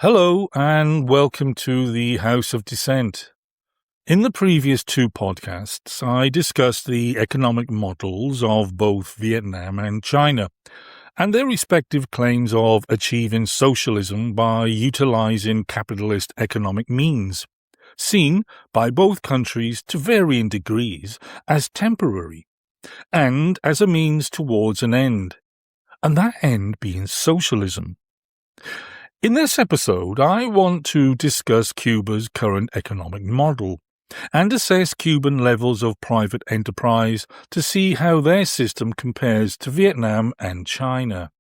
Hello and welcome to the House of Dissent. In the previous two podcasts, I discussed the economic models of both Vietnam and China and their respective claims of achieving socialism by utilizing capitalist economic means, seen by both countries to varying degrees as temporary and as a means towards an end, and that end being socialism. In this episode, I want to discuss Cuba's current economic model and assess Cuban levels of private enterprise to see how their system compares to Vietnam and China.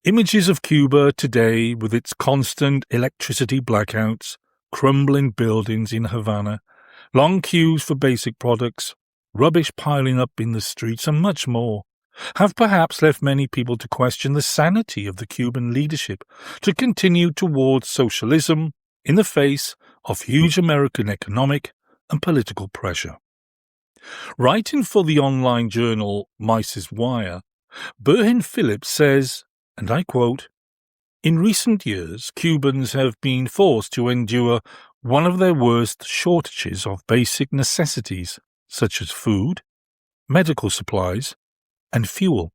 Images of Cuba today with its constant electricity blackouts, crumbling buildings in Havana, long queues for basic products, rubbish piling up in the streets and much more, have perhaps left many people to question the sanity of the Cuban leadership to continue towards socialism in the face of huge American economic and political pressure. Writing for the online journal Mises Wire, Berhin Phillips says, and I quote, "In recent years, Cubans have been forced to endure one of their worst shortages of basic necessities, such as food, medical supplies, and fuel.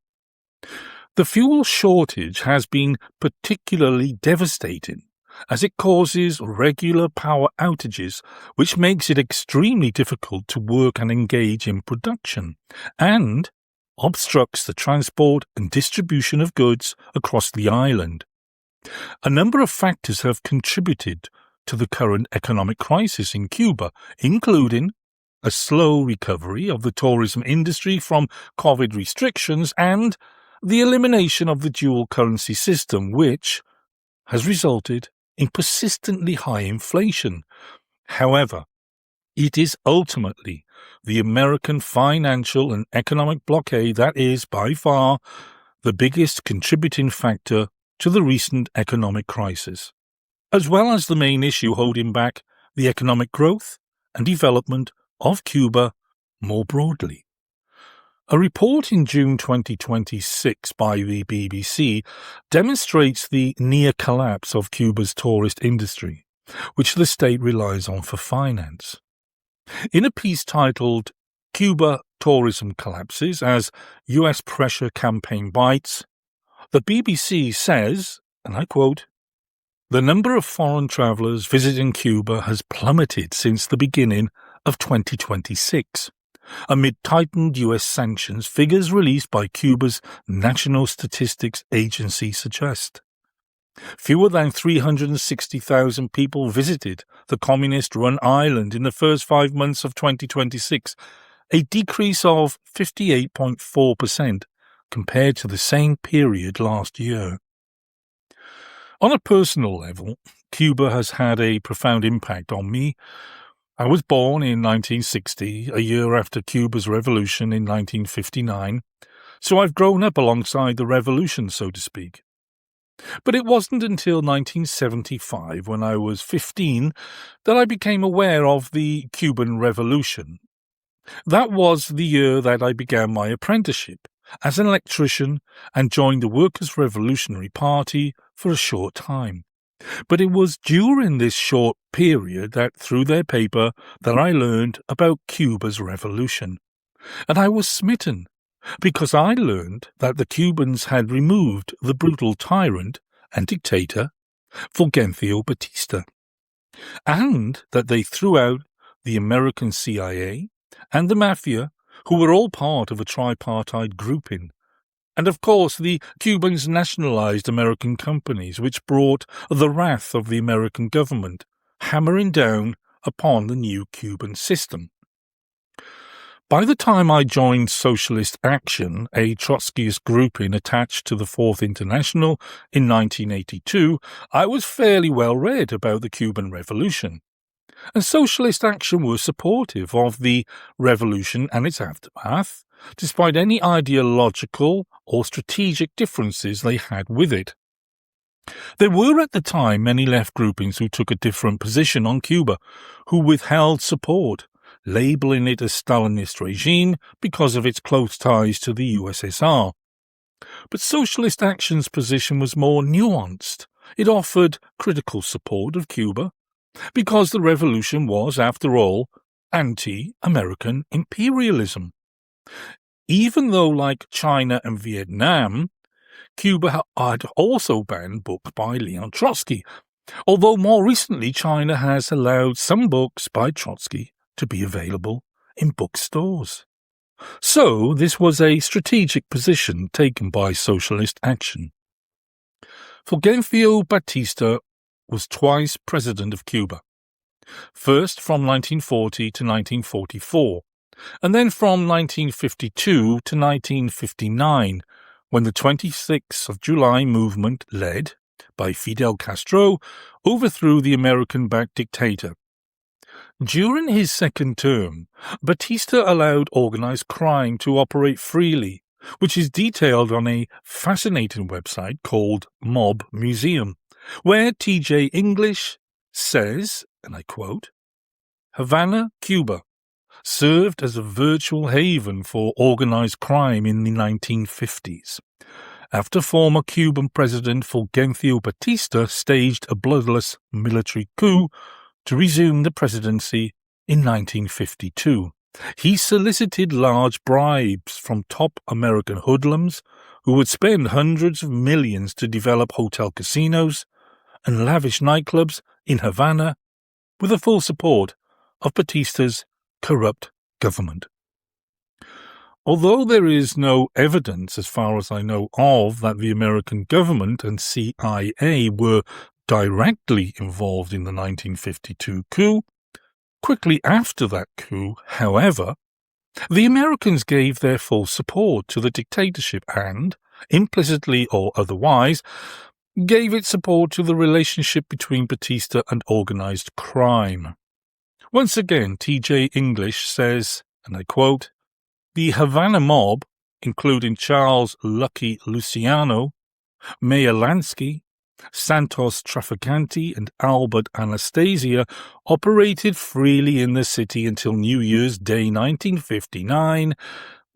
The fuel shortage has been particularly devastating as it causes regular power outages, which makes it extremely difficult to work and engage in production, and obstructs the transport and distribution of goods across the island. A number of factors have contributed to the current economic crisis in Cuba, including a slow recovery of the tourism industry from COVID restrictions and the elimination of the dual currency system, which has resulted in persistently high inflation. However, it is ultimately the American financial and economic blockade that is, by far, the biggest contributing factor to the recent economic crisis, as well as the main issue holding back the economic growth and development of Cuba more broadly. A report in June 2026 by the BBC demonstrates the near collapse of Cuba's tourist industry, which the state relies on for finance. In a piece titled "Cuba Tourism Collapses as US Pressure Campaign Bites," the BBC says, and I quote, "The number of foreign travellers visiting Cuba has plummeted since the beginning of 2026, amid tightened US sanctions. Figures released by Cuba's National Statistics Agency suggest fewer than 360,000 people visited the communist-run island in the first 5 months of 2026, a decrease of 58.4% compared to the same period last year." On a personal level, Cuba has had a profound impact on me. I was born in 1960, a year after Cuba's revolution in 1959, so I've grown up alongside the revolution, so to speak. But it wasn't until 1975, when I was 15, that I became aware of the Cuban Revolution. That was the year that I began my apprenticeship as an electrician and joined the Workers' Revolutionary Party for a short time. But it was during this short period that, through their paper, that I learned about Cuba's revolution. And I was smitten, because I learned that the Cubans had removed the brutal tyrant and dictator, Fulgencio Batista, and that they threw out the American CIA and the Mafia, who were all part of a tripartite grouping. And of course, the Cubans nationalized American companies, which brought the wrath of the American government, hammering down upon the new Cuban system. By the time I joined Socialist Action, a Trotskyist grouping attached to the Fourth International in 1982, I was fairly well read about the Cuban Revolution. And Socialist Action were supportive of the revolution and its aftermath, despite any ideological or strategic differences they had with it. There were at the time many left groupings who took a different position on Cuba, who withheld support, labelling it a Stalinist regime because of its close ties to the USSR. But Socialist Action's position was more nuanced It offered critical support of Cuba because the revolution was, after all, anti-American imperialism. Even though, like China and Vietnam, Cuba had also banned books by Leon Trotsky, although more recently China has allowed some books by Trotsky to be available in bookstores. So this was a strategic position taken by socialist action. Fulgencio Batista was twice president of Cuba, first from 1940 to 1944, and then from 1952 to 1959, when the 26th of July movement, led by Fidel Castro, overthrew the American-backed dictator. During his second term, Batista allowed organized crime to operate freely, which is detailed on a fascinating website called Mob Museum, where T.J. English says, and I quote, "Havana, Cuba, served as a virtual haven for organized crime in the 1950s. After former Cuban President Fulgencio Batista staged a bloodless military coup to resume the presidency in 1952, he solicited large bribes from top American hoodlums who would spend hundreds of millions to develop hotel casinos and lavish nightclubs in Havana with the full support of Batista's corrupt government. Although there is no evidence, as far as I know of, that the American government and CIA were directly involved in the 1952 coup, quickly after that coup, however, the Americans gave their full support to the dictatorship and, implicitly or otherwise, gave its support to the relationship between Batista and organized crime. Once again, T.J. English says, and I quote, "The Havana mob, including Charles Lucky Luciano, Meyer Lansky, Santos Traficante and Albert Anastasia operated freely in the city until New Year's Day 1959,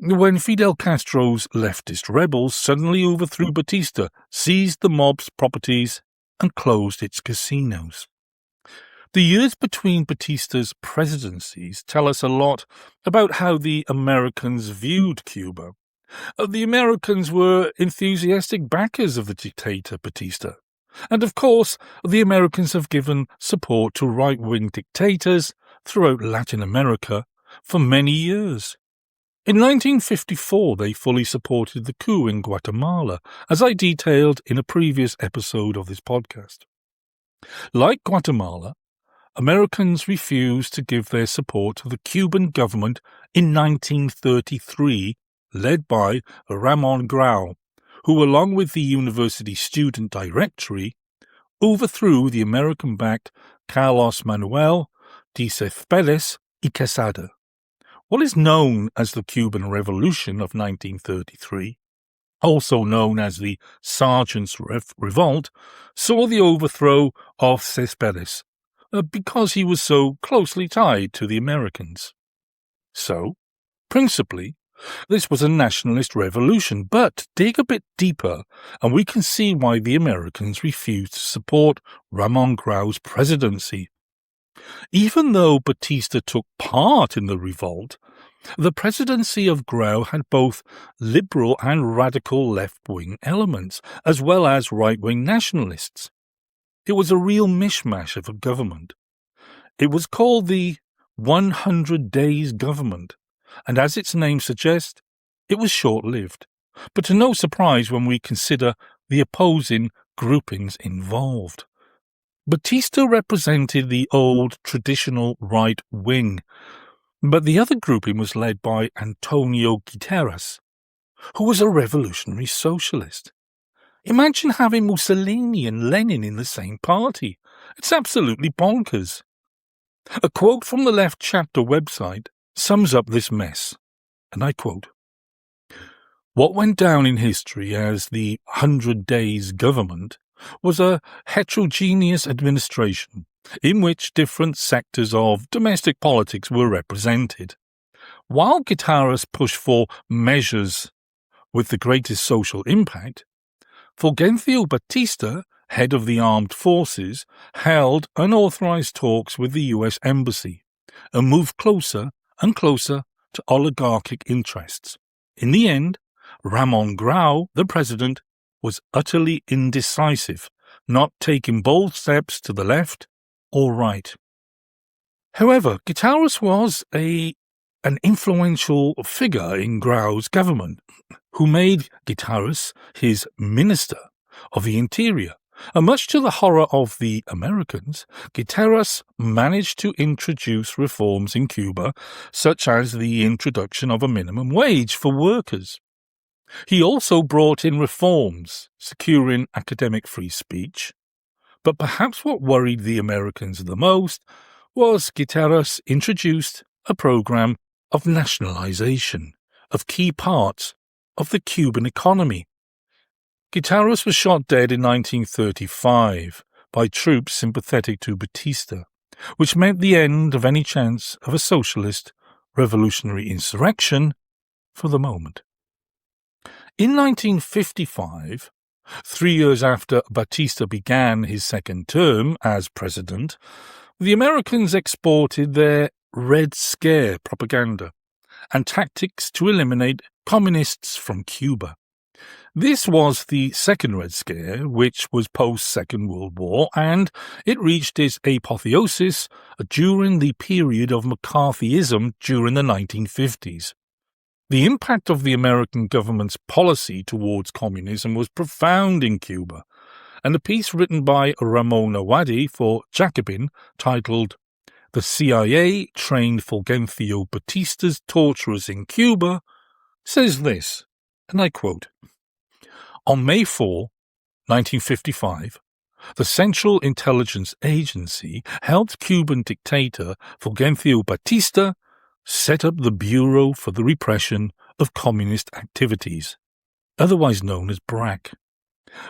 when Fidel Castro's leftist rebels suddenly overthrew Batista, seized the mob's properties, and closed its casinos." The years between Batista's presidencies tell us a lot about how the Americans viewed Cuba. The Americans were enthusiastic backers of the dictator Batista. And of course, the Americans have given support to right-wing dictators throughout Latin America for many years. In 1954, they fully supported the coup in Guatemala, as I detailed in a previous episode of this podcast. Like Guatemala, Americans refused to give their support to the Cuban government in 1933, led by Ramon Grau, who, along with the University Student Directory, overthrew the American-backed Carlos Manuel de Céspedes y Quesada. What is known as the Cuban Revolution of 1933, also known as the Sergeants' Revolt, saw the overthrow of Céspedes, because he was so closely tied to the Americans. So, principally, this was a nationalist revolution, but dig a bit deeper and we can see why the Americans refused to support Ramon Grau's presidency. Even though Batista took part in the revolt, the presidency of Grau had both liberal and radical left-wing elements, as well as right-wing nationalists. It was a real mishmash of a government. It was called the 100 Days Government, and as its name suggests, it was short-lived, but to no surprise when we consider the opposing groupings involved. Batista represented the old traditional right wing, but the other grouping was led by Antonio Guterres, who was a revolutionary socialist. Imagine having Mussolini and Lenin in the same party. It's absolutely bonkers. A quote from the Left Chapter website sums up this mess, and I quote, "What went down in history as the 100 Days Government was a heterogeneous administration in which different sectors of domestic politics were represented. While Guterres pushed for measures with the greatest social impact, Fulgencio Batista head of the armed forces, held unauthorized talks with the US Embassy and moved closer and closer to oligarchic interests. In the end, Ramon Grau, the president, was utterly indecisive, not taking bold steps to the left or right. However, Guterres was an influential figure in Grau's government, who made Guterres his Minister of the Interior. And much to the horror of the Americans, Guterres managed to introduce reforms in Cuba, such as the introduction of a minimum wage for workers. He also brought in reforms, securing academic free speech. But perhaps what worried the Americans the most was Guterres introduced a program of nationalization of key parts of the Cuban economy. Guterres was shot dead in 1935 by troops sympathetic to Batista, which meant the end of any chance of a socialist revolutionary insurrection for the moment. In 1955, 3 years after Batista began his second term as president, the Americans exported their Red Scare propaganda and tactics to eliminate communists from Cuba. This was the second Red Scare, which was post-Second World War, and it reached its apotheosis during the period of McCarthyism during the 1950s. The impact of the American government's policy towards communism was profound in Cuba, and a piece written by Ramona Wadi for Jacobin, titled "The CIA Trained Fulgencio Batista's Torturers in Cuba," says this, and I quote, "On May 4, 1955, the Central Intelligence Agency helped Cuban dictator Fulgencio Batista set up the Bureau for the Repression of Communist Activities, otherwise known as BRAC.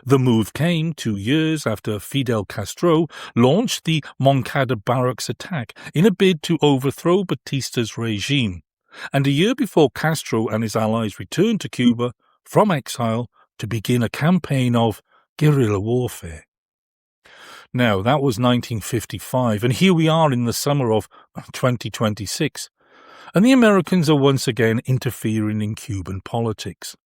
The move came 2 years after Fidel Castro launched the Moncada barracks attack in a bid to overthrow Batista's regime, and a year before Castro and his allies returned to Cuba from exile to begin a campaign of guerrilla warfare." Now, that was 1955, and here we are in the summer of 2026, and the Americans are once again interfering in Cuban politics.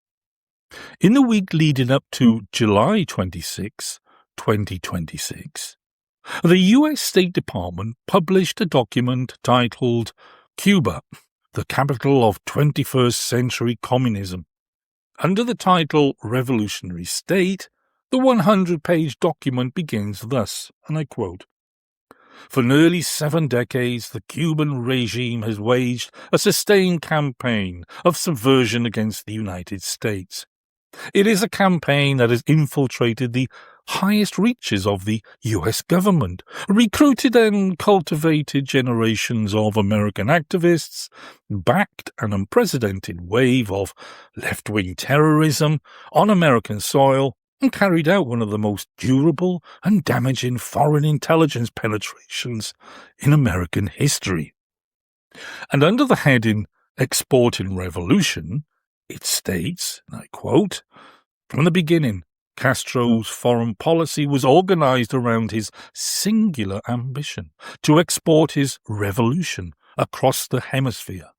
In the week leading up to July 26, 2026, the US State Department published a document titled "Cuba, the Capital of 21st Century Communism." Under the title "Revolutionary State," the 100-page document begins thus, and I quote, "For nearly 7 decades, the Cuban regime has waged a sustained campaign of subversion against the United States. It is a campaign that has infiltrated the highest reaches of the US government, recruited and cultivated generations of American activists, backed an unprecedented wave of left-wing terrorism on American soil, and carried out one of the most durable and damaging foreign intelligence penetrations in American history." And under the heading "Exporting Revolution," it states, and I quote, "From the beginning, Castro's foreign policy was organized around his singular ambition to export his revolution across the hemisphere,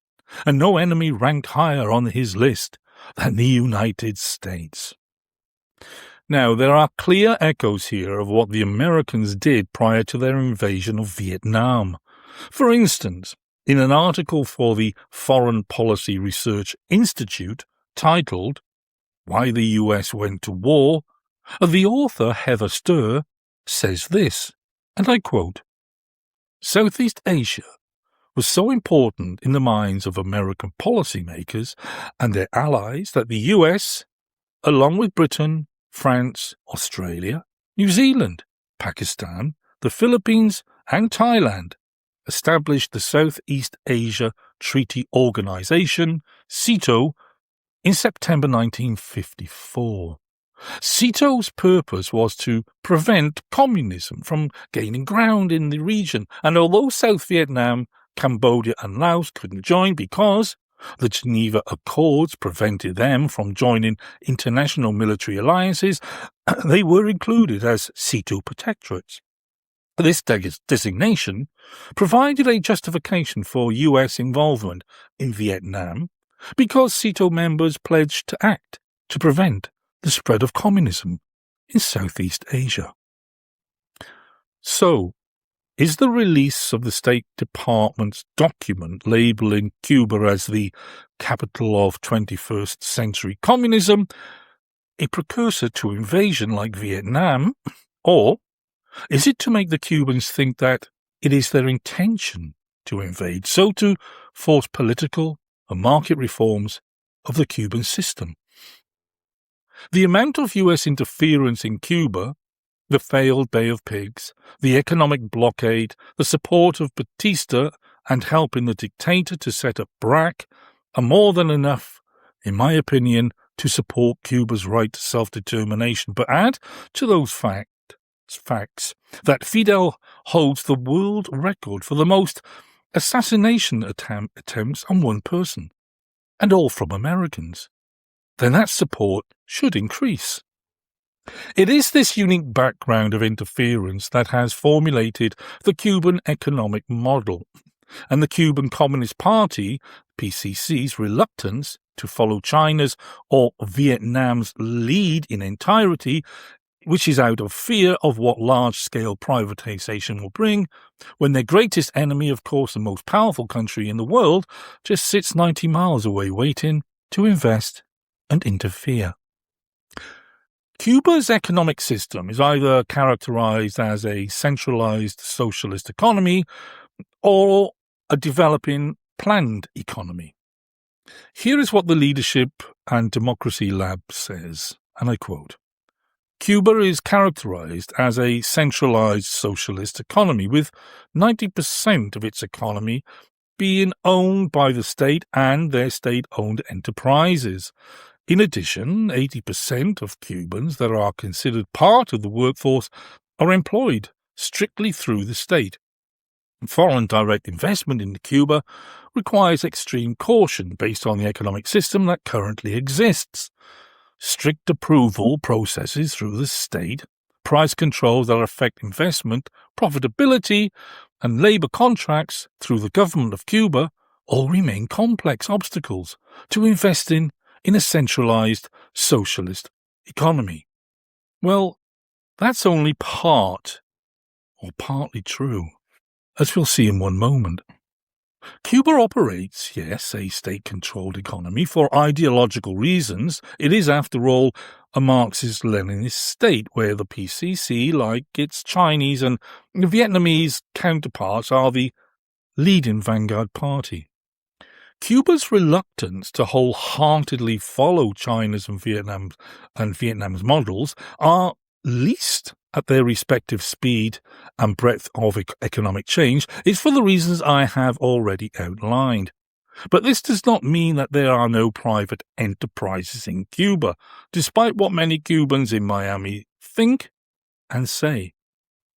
and no enemy ranked higher on his list than the United States." Now, there are clear echoes here of what the Americans did prior to their invasion of Vietnam. For instance, in an article for the Foreign Policy Research Institute titled "Why the US Went to War," the author Heather Sturr says this, and I quote, "Southeast Asia was so important in the minds of American policymakers and their allies that the US, along with Britain, France, Australia, New Zealand, Pakistan, the Philippines, and Thailand, established the Southeast Asia Treaty Organization, SEATO, in September 1954. SEATO's purpose was to prevent communism from gaining ground in the region, and although South Vietnam, Cambodia and Laos couldn't join because The Geneva Accords prevented them from joining international military alliances. They were included as C2 protectorates. This designation provided a justification for US involvement in Vietnam because CETO members pledged to act to prevent the spread of communism in Southeast Asia. So, is the release of the State Department's document labelling Cuba as the capital of 21st century communism a precursor to invasion like Vietnam, or is it to make the Cubans think that it is their intention to invade, so to force political and market reforms of the Cuban system? The amount of US interference in Cuba, the failed Bay of Pigs, the economic blockade, the support of Batista and helping the dictator to set up BRAC are more than enough, in my opinion, to support Cuba's right to self-determination. But add to those facts that Fidel holds the world record for the most assassination attempts on one person, and all from Americans, then that support should increase. It is this unique background of interference that has formulated the Cuban economic model, and the Cuban Communist Party, PCC's, reluctance to follow China's or Vietnam's lead in entirety, which is out of fear of what large-scale privatization will bring, when their greatest enemy, of course the most powerful country in the world, just sits 90 miles away waiting to invest and interfere. Cuba's economic system is either characterized as a centralized socialist economy or a developing planned economy. Here is what the Leadership and Democracy Lab says, and I quote, Cuba is characterized as a centralized socialist economy, with 90% of its economy being owned by the state and their state-owned enterprises. In addition, 80% of Cubans that are considered part of the workforce are employed strictly through the state. Foreign direct investment into Cuba requires extreme caution based on the economic system that currently exists. Strict approval processes through the state, price controls that affect investment, profitability, and labour contracts through the government of Cuba all remain complex obstacles to investing in a centralised socialist economy. Well, that's only partly true, as we'll see in one moment. Cuba operates, yes, a state-controlled economy for ideological reasons. It is, after all, a Marxist-Leninist state where the PCC, like its Chinese and Vietnamese counterparts, are the leading vanguard party. Cuba's reluctance to wholeheartedly follow China's and Vietnam's models are least at their respective speed and breadth of economic change is for the reasons I have already outlined. But this does not mean that there are no private enterprises in Cuba, despite what many Cubans in Miami think and say.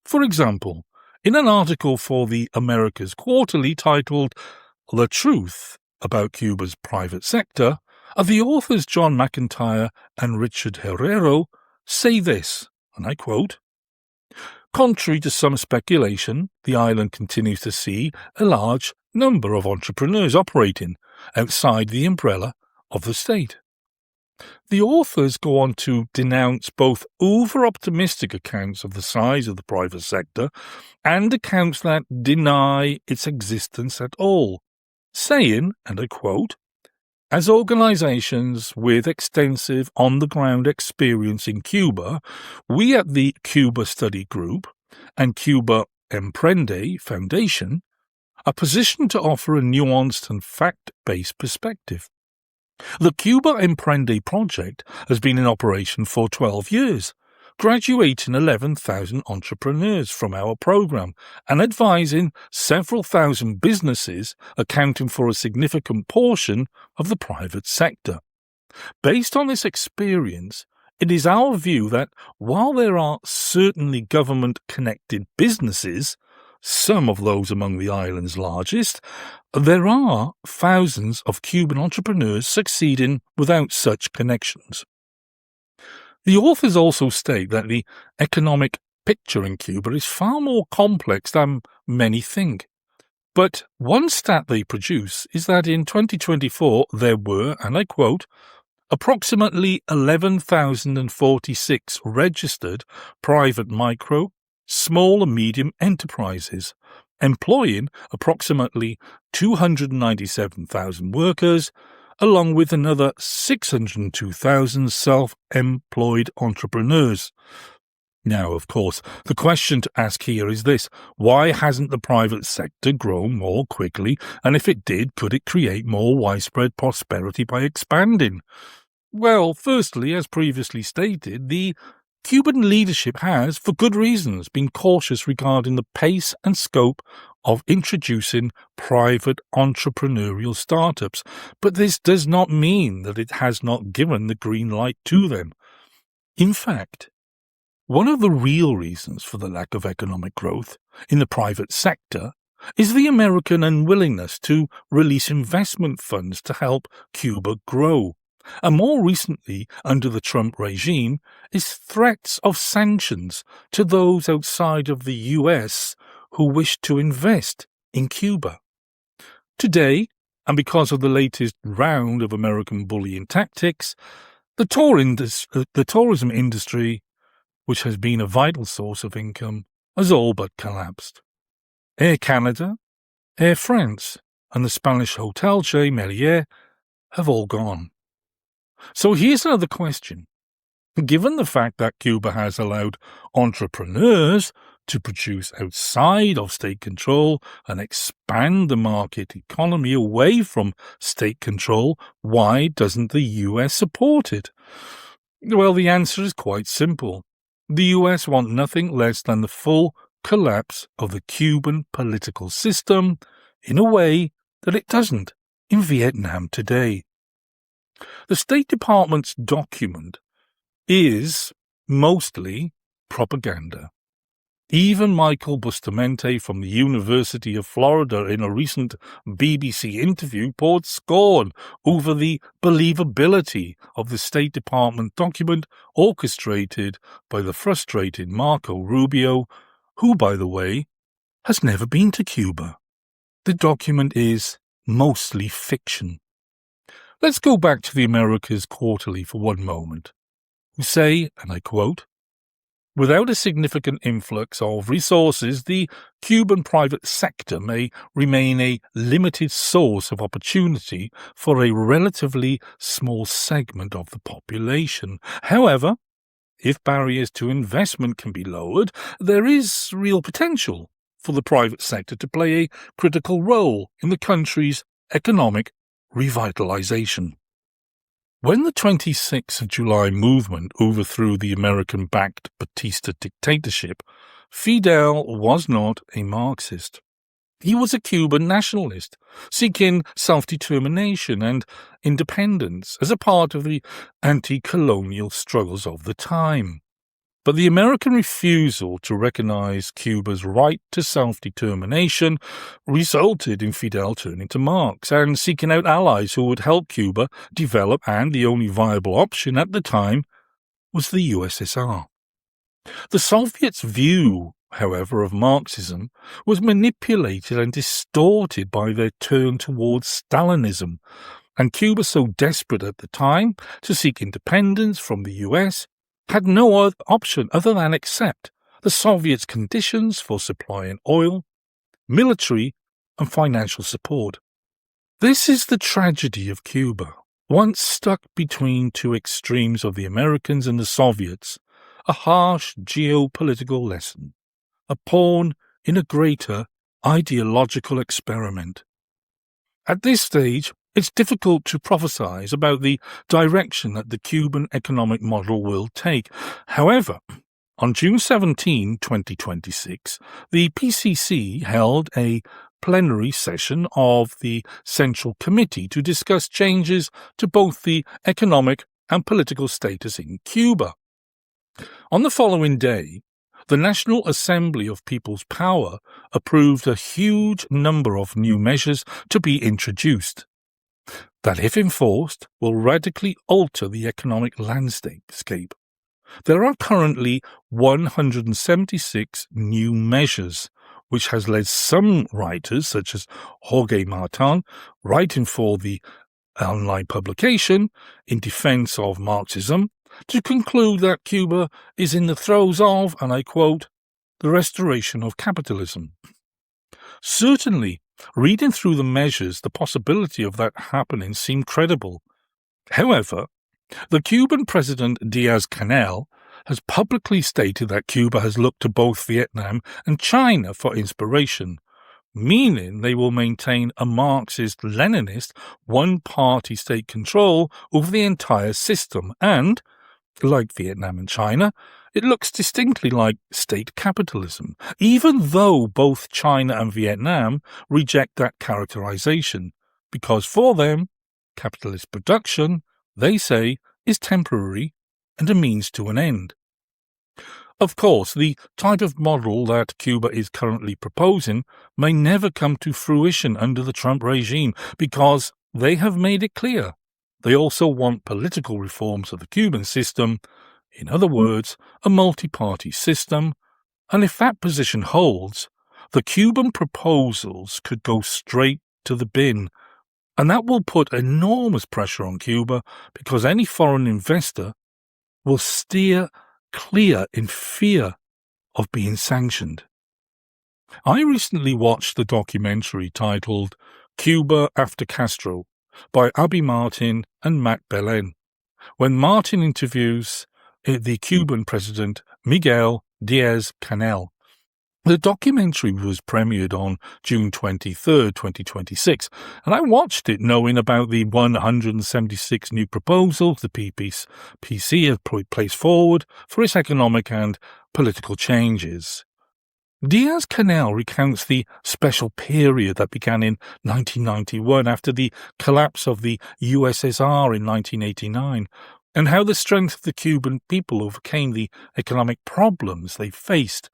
For example, in an article for the Americas Quarterly titled The Truth About Cuba's Private Sector, the authors John McIntyre and Richard Herrero say this, and I quote, Contrary to some speculation, the island continues to see a large number of entrepreneurs operating outside the umbrella of the state. The authors go on to denounce both over-optimistic accounts of the size of the private sector and accounts that deny its existence at all, saying, and I quote, As organizations with extensive on-the-ground experience in Cuba, we at the Cuba Study Group and Cuba Emprende Foundation are positioned to offer a nuanced and fact-based perspective. The Cuba Emprende project has been in operation for 12 years, graduating 11,000 entrepreneurs from our program and advising several thousand businesses, accounting for a significant portion of the private sector. Based on this experience, it is our view that while there are certainly government-connected businesses, some of those among the island's largest, there are thousands of Cuban entrepreneurs succeeding without such connections. The authors also state that the economic picture in Cuba is far more complex than many think. But one stat they produce is that in 2024 there were, and I quote, approximately 11,046 registered private micro, small and medium enterprises, employing approximately 297,000 workers, along with another 602,000 self-employed entrepreneurs. Now, of course, the question to ask here is this: why hasn't the private sector grown more quickly, and if it did, could it create more widespread prosperity by expanding? Well, firstly, as previously stated, the Cuban leadership has, for good reasons, been cautious regarding the pace and scope of introducing private entrepreneurial startups, but this does not mean that it has not given the green light to them. In fact, one of the real reasons for the lack of economic growth in the private sector is the American unwillingness to release investment funds to help Cuba grow. And more recently, under the Trump regime, is threats of sanctions to those outside of the US who wish to invest in Cuba. Today, and because of the latest round of American bullying tactics, the tourism industry, which has been a vital source of income, has all but collapsed. Air Canada, Air France, and the Spanish hotel chain Melier have all gone. So here's another question. Given the fact that Cuba has allowed entrepreneurs to produce outside of state control and expand the market economy away from state control, why doesn't the US support it? Well, the answer is quite simple. The US want nothing less than the full collapse of the Cuban political system in a way that it doesn't in Vietnam today. The State Department's document is mostly propaganda. Even Michael Bustamante from the University of Florida in a recent BBC interview poured scorn over the believability of the State Department document orchestrated by the frustrated Marco Rubio, who, by the way, has never been to Cuba. The document is mostly fiction. Let's go back to the Americas Quarterly for one moment, who say, and I quote, "Without a significant influx of resources, the Cuban private sector may remain a limited source of opportunity for a relatively small segment of the population. However, if barriers to investment can be lowered, there is real potential for the private sector to play a critical role in the country's economic revitalization." When the 26th of July movement overthrew the American-backed Batista dictatorship, Fidel was not a Marxist. He was a Cuban nationalist, seeking self-determination and independence as a part of the anti-colonial struggles of the time. But the American refusal to recognize Cuba's right to self-determination resulted in Fidel turning to Marx and seeking out allies who would help Cuba develop, and the only viable option at the time was the USSR. The Soviets' view, however, of Marxism was manipulated and distorted by their turn towards Stalinism, and Cuba, so desperate at the time to seek independence from the US, had no other option other than accept the Soviets' conditions for supplying oil, military and financial support. This is the tragedy of Cuba, once stuck between two extremes of the Americans and the Soviets, a harsh geopolitical lesson, a pawn in a greater ideological experiment. At this stage, it's difficult to prophesize about the direction that the Cuban economic model will take. However, on June 17, 2026, the PCC held a plenary session of the Central Committee to discuss changes to both the economic and political status in Cuba. On the following day, the National Assembly of People's Power approved a huge number of new measures to be introduced that, if enforced, will radically alter the economic landscape. There are currently 176 new measures, which has led some writers, such as Jorge Martin, writing for the online publication In Defense of Marxism, to conclude that Cuba is in the throes of, and I quote, the restoration of capitalism. Certainly, reading through the measures, the possibility of that happening seemed credible. However, the Cuban President Diaz-Canel has publicly stated that Cuba has looked to both Vietnam and China for inspiration, meaning they will maintain a Marxist-Leninist one-party state control over the entire system and, like Vietnam and China, it looks distinctly like state capitalism, even though both China and Vietnam reject that characterization, because for them, capitalist production, they say, is temporary and a means to an end. Of course, the type of model that Cuba is currently proposing may never come to fruition under the Trump regime because they have made it clear they also want political reforms of the Cuban system, in other words, a multi-party system, and if that position holds, the Cuban proposals could go straight to the bin, and that will put enormous pressure on Cuba because any foreign investor will steer clear in fear of being sanctioned. I recently watched the documentary titled Cuba After Castro by Abby Martin and Matt Belen, when Martin interviews the Cuban president Miguel Diaz-Canel. The documentary was premiered on June 23rd, 2026, and I watched it knowing about the 176 new proposals the PC have placed forward for its economic and political changes. Diaz-Canel recounts the special period that began in 1991 after the collapse of the USSR in 1989, and how the strength of the Cuban people overcame the economic problems they faced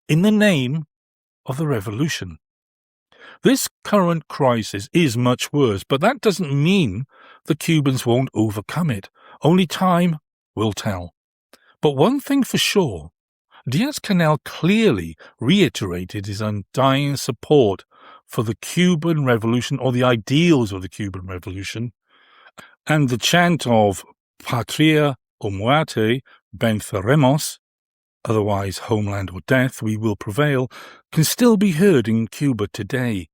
in the name of the revolution. This current crisis is much worse, but that doesn't mean the Cubans won't overcome it. Only time will tell. But one thing for sure, Diaz-Canel clearly reiterated his undying support for the Cuban Revolution or the ideals of the Cuban Revolution, and the chant of Patria o muerte, venceremos, otherwise homeland or death, we will prevail, can still be heard in Cuba today.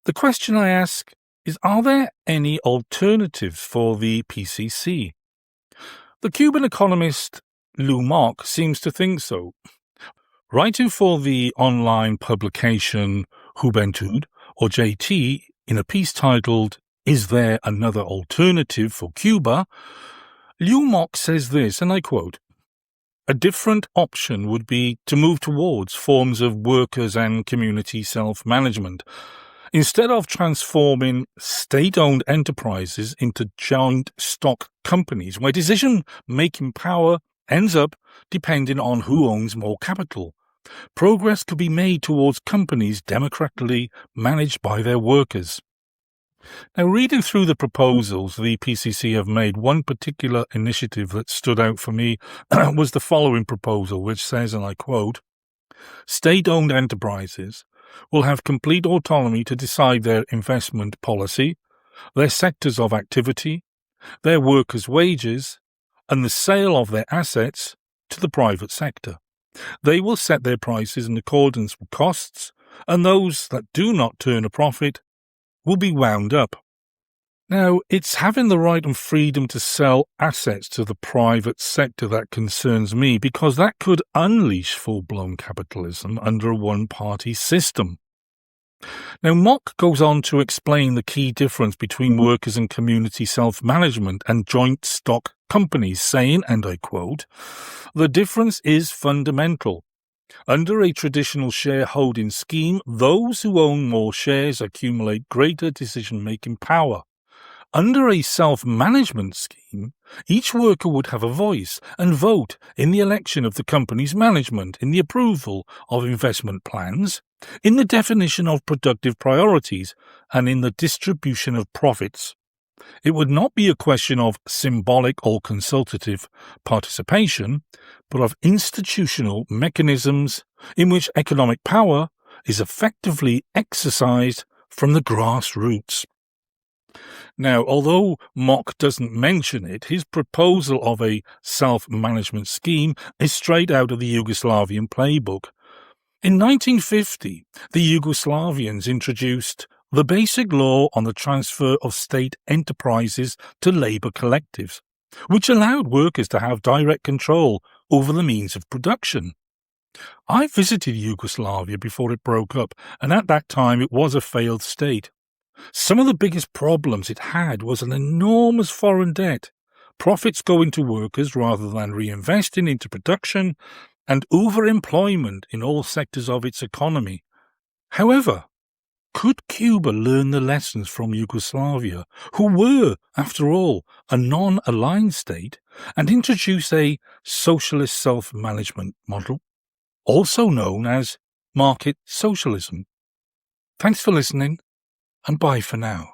The question I ask is, are there any alternatives for the PCC? The Cuban economist Lou Mock seems to think so. Writing for the online publication Juventud, or JT, in a piece titled Is There Another Alternative for Cuba?, Lou Mock says this, and I quote, "A different option would be to move towards forms of workers' and community self-management. Instead of transforming state-owned enterprises into joint stock companies where decision-making power ends up depending on who owns more capital, progress could be made towards companies democratically managed by their workers." Now, reading through the proposals the PCC have made, one particular initiative that stood out for me was the following proposal, which says, and I quote, "State-owned enterprises will have complete autonomy to decide their investment policy, their sectors of activity, their workers' wages, and the sale of their assets to the private sector. They will set their prices in accordance with costs, and those that do not turn a profit will be wound up." Now, it's having the right and freedom to sell assets to the private sector that concerns me, because that could unleash full-blown capitalism under a one-party system. Now, Mock goes on to explain the key difference between workers and community self-management and joint stock companies, saying, and I quote, "The difference is fundamental. Under a traditional shareholding scheme, those who own more shares accumulate greater decision-making power. Under a self-management scheme, each worker would have a voice and vote in the election of the company's management, in the approval of investment plans, in the definition of productive priorities, and in the distribution of profits. It would not be a question of symbolic or consultative participation, but of institutional mechanisms in which economic power is effectively exercised from the grassroots. Now, although Mock doesn't mention it, his proposal of a self-management scheme is straight out of the Yugoslavian playbook. In 1950, the Yugoslavians introduced the Basic Law on the Transfer of State Enterprises to Labour Collectives, which allowed workers to have direct control over the means of production. I visited Yugoslavia before it broke up, and at that time it was a failed state. Some of the biggest problems it had was an enormous foreign debt, profits going to workers rather than reinvesting into production, and overemployment in all sectors of its economy. However, could Cuba learn the lessons from Yugoslavia, who were, after all, a non-aligned state, and introduce a socialist self-management model, also known as market socialism? Thanks for listening, and bye for now.